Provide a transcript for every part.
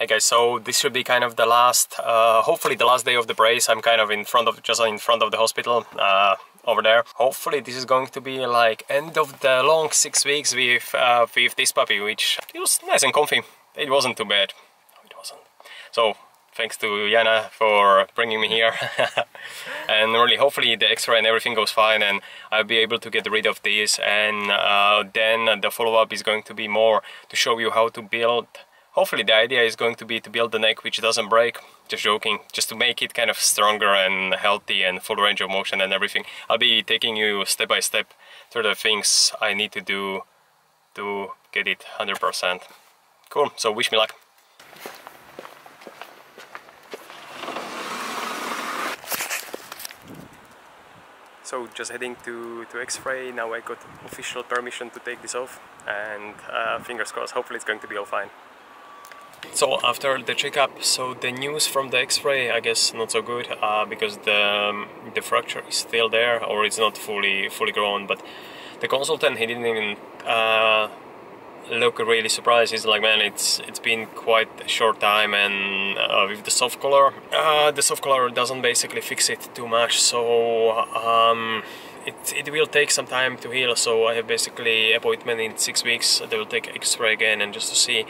Hey guys, so this should be kind of the last, hopefully the last day of the brace. I'm kind of just in front of the hospital over there. Hopefully this is going to be like end of the long 6 weeks with this puppy, which it was nice and comfy. It wasn't too bad. It wasn't. So thanks to Jana for bringing me here. And really, hopefully the X-ray and everything goes fine and I'll be able to get rid of this. And then the follow-up is going to be more to show you how to build. Hopefully the idea is going to be to build the neck which doesn't break. Just joking, just to make it kind of stronger and healthy and full range of motion and everything. I'll be taking you step by step through the things I need to do to get it 100%. Cool, so wish me luck. So just heading to X-ray. Now I got official permission to take this off and fingers crossed, hopefully it's going to be all fine. So after the checkup, so the news from the X-ray, I guess not so good, because the fracture is still there, or it's not fully grown. But the consultant, he didn't even look really surprised. He's like, man, it's been quite a short time, and with the soft color doesn't basically fix it too much. So it will take some time to heal. So I have basically appointment in 6 weeks. They will take X-ray again and just to see.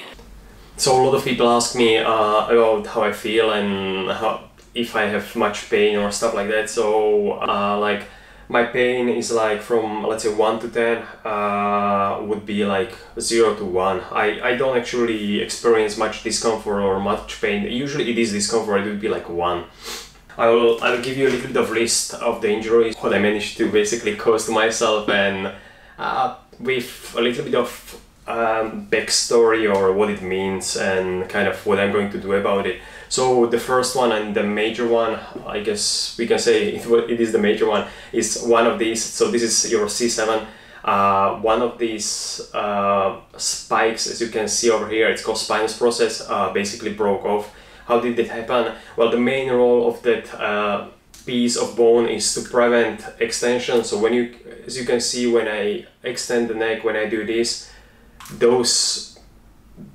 So a lot of people ask me about how I feel and if I have much pain or stuff like that. So like my pain is like from, let's say, 1 to 10 would be like 0 to 1. I don't actually experience much discomfort or much pain. Usually it is discomfort, it would be like 1. I'll give you a little bit of list of the injuries, what I managed to basically cause to myself, and with a little bit of backstory or what it means and kind of what I'm going to do about it. So the first one and the major one, I guess we can say it is the major one, is one of these. So this is your C7. One of these spikes, as you can see over here, it's called spinous process, basically broke off. How did that happen? Well, the main role of that piece of bone is to prevent extension. So when you, as you can see, when I extend the neck, when I do this, those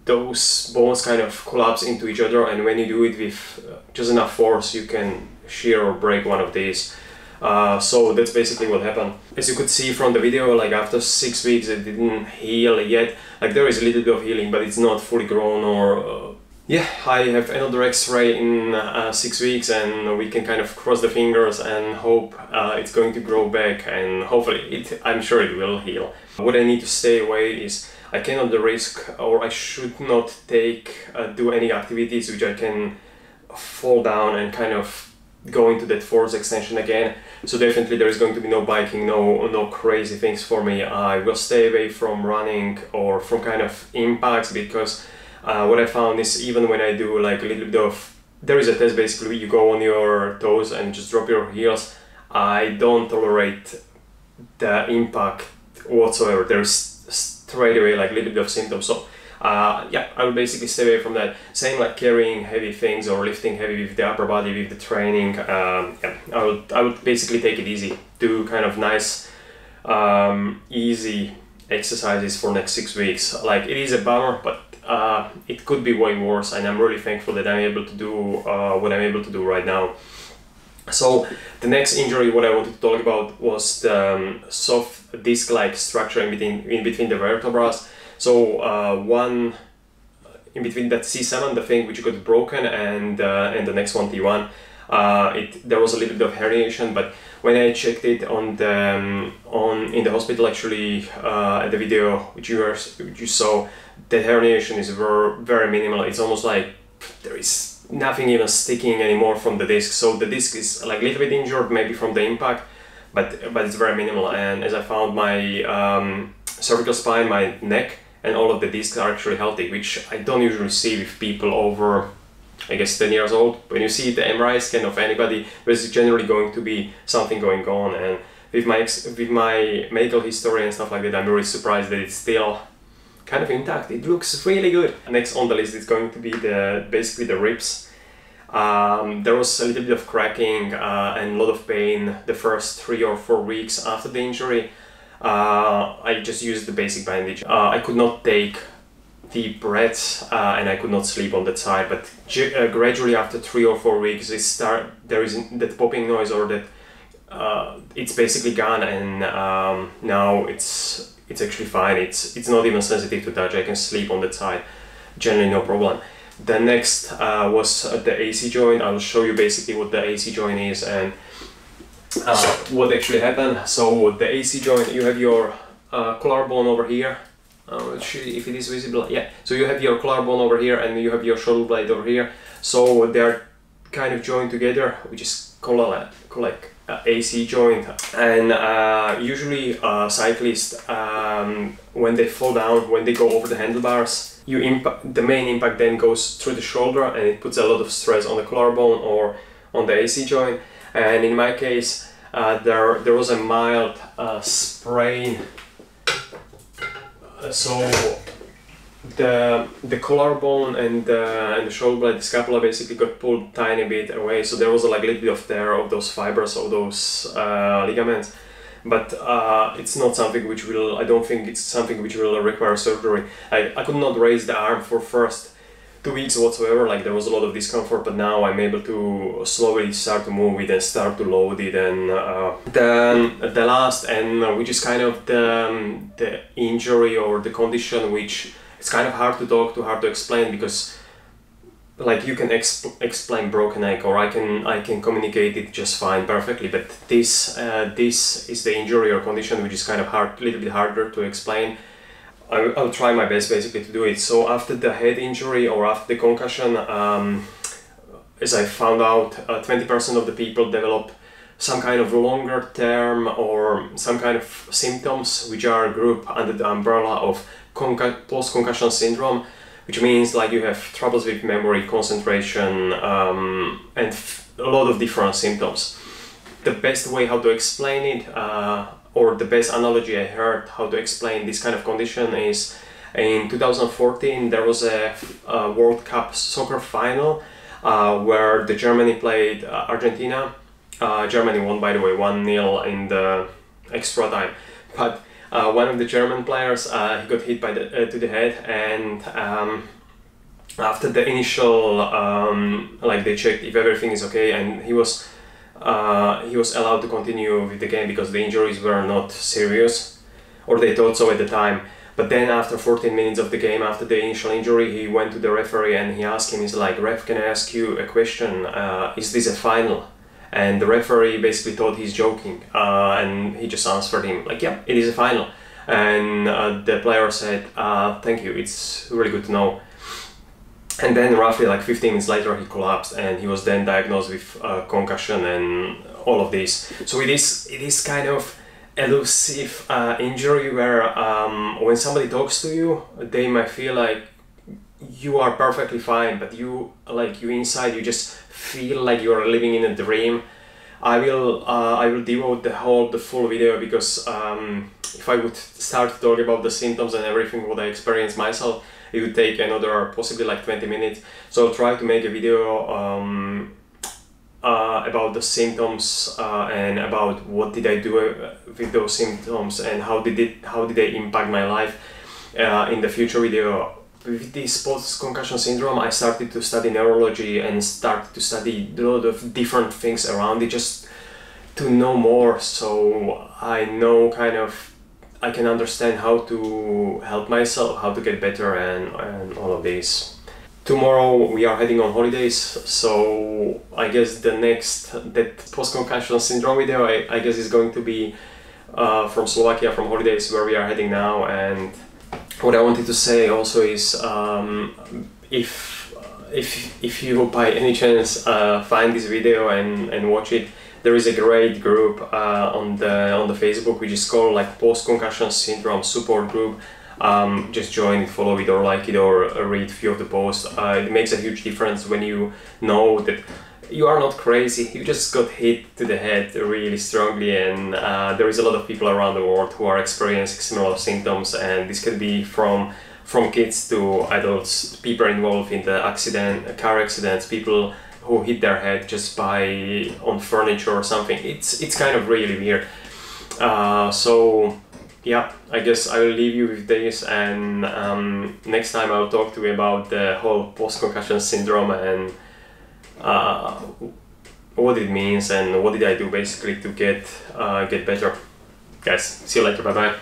bones kind of collapse into each other, and when you do it with just enough force, you can shear or break one of these. So that's basically what happened. As you could see from the video, like after 6 weeks it didn't heal yet. Like there is a little bit of healing, but it's not fully grown or yeah, I have another X-ray in 6 weeks, and we can kind of cross the fingers and hope it's going to grow back, and hopefully I'm sure it will heal. What I need to stay away is I cannot risk, or I should not do any activities which I can fall down and kind of go into that force extension again. So definitely there is going to be no biking, no crazy things for me. I will stay away from running or from kind of impacts, because what I found is even when I do like a little bit of, there is a test basically, you go on your toes and just drop your heels. I don't tolerate the impact whatsoever. There's straight away like a little bit of symptoms. So yeah, I will basically stay away from that. Same like carrying heavy things or lifting heavy with the upper body, with the training. Yeah, I would basically take it easy, do kind of nice easy exercises for next 6 weeks. Like it is a bummer, but it could be way worse, and I'm really thankful that I'm able to do what I'm able to do right now. So the next injury what I wanted to talk about was the soft disc-like structure in between the vertebrae. So one in between that C7, the thing which got broken, and the next one, T1, there was a little bit of herniation, but when I checked it in the hospital, actually at the video which you saw, that herniation is very minimal. It's almost like there is nothing even sticking anymore from the disc. So the disc is like a little bit injured, maybe from the impact, but it's very minimal. And as I found, my cervical spine, my neck, and all of the discs are actually healthy, which I don't usually see with people over, I guess, 10 years old. When you see the MRI scan of anybody, there's generally going to be something going on. And with my medical history and stuff like that, I'm really surprised that it's still kind of intact. It looks really good. Next on the list is going to be basically the ribs. There was a little bit of cracking and a lot of pain the first 3 or 4 weeks after the injury. I just used the basic bandage. I could not take deep breaths, and I could not sleep on that side. But gradually, after 3 or 4 weeks, there is that popping noise, or that it's basically gone, and now it's actually fine. It's not even sensitive to touch. I can sleep on that side, generally no problem. The next was the AC joint. I'll show you basically what the AC joint is and what actually happened. So the AC joint, you have your collarbone over here. Let's see if it is visible. Yeah, so you have your collarbone over here and you have your shoulder blade over here. So they're kind of joined together, which is called like AC joint. And usually cyclists, when they fall down, when they go over the handlebars, the main impact then goes through the shoulder, and it puts a lot of stress on the collarbone or on the AC joint. And in my case, there was a mild sprain. So the collarbone and the shoulder blade, the scapula basically got pulled tiny bit away. So there was like a little bit of tear of those fibers, of those ligaments. But it's not something which will, I don't think it's something which will require surgery. I could not raise the arm for first 2 weeks whatsoever, like there was a lot of discomfort, but now I'm able to slowly start to move it and start to load it. And the last, and which is kind of the injury or the condition, which it's kind of hard to talk to, hard to explain, because like you can explain broken neck, or I can communicate it just fine, perfectly, but this is the injury or condition which is kind of hard, a little bit harder to explain. I'll try my best basically to do it. So after the head injury or after the concussion, as I found out, 20% of the people develop some kind of longer term or some kind of symptoms which are grouped under the umbrella of post-concussion syndrome, which means like you have troubles with memory, concentration, and a lot of different symptoms. The best way how to explain it, or the best analogy I heard how to explain this kind of condition, is in 2014 there was a World Cup soccer final where the Germany played Argentina. Germany won, by the way, 1-0 in the extra time. But one of the German players, he got hit by to the head, and after the initial, like they checked if everything is okay, and he was allowed to continue with the game because the injuries were not serious, or they thought so at the time. But then after 14 minutes of the game, after the initial injury, he went to the referee and he asked him, he's like, "Ref, can I ask you a question? Is this a final?" And the referee basically thought he's joking, and he just answered him like, "Yeah, it is a final." And the player said, "Thank you, it's really good to know." And then roughly like 15 minutes later he collapsed, and he was then diagnosed with concussion and all of this. So it is kind of elusive injury where when somebody talks to you, they might feel like you are perfectly fine, but you inside you just feel like you are living in a dream. I will devote the full video, because if I would start to talk about the symptoms and everything what I experienced myself, it would take another possibly like 20 minutes. So I'll try to make a video about the symptoms and about what did I do with those symptoms and how did they impact my life in the future video. With this post-concussion syndrome, I started to study neurology and started to study a lot of different things around it, just to know more, so I know kind of, I can understand how to help myself, how to get better, and all of this. Tomorrow we are heading on holidays, so I guess that post-concussion syndrome video, I guess is going to be from Slovakia, from holidays where we are heading now. And what I wanted to say also is, if you by any chance find this video and watch it, there is a great group on the Facebook which is called like Post-Concussion Syndrome Support Group. Just join it, follow it, or like it, or read a few of the posts. It makes a huge difference when you know that you are not crazy, you just got hit to the head really strongly, and there is a lot of people around the world who are experiencing similar symptoms, and this could be from kids to adults, people involved in the car accidents, people who hit their head just on furniture or something. It's kind of really weird. So yeah, I guess I will leave you with this, and next time I'll talk to you about the whole post-concussion syndrome and what it means and what did I do basically to get better. Guys, see you later, bye bye.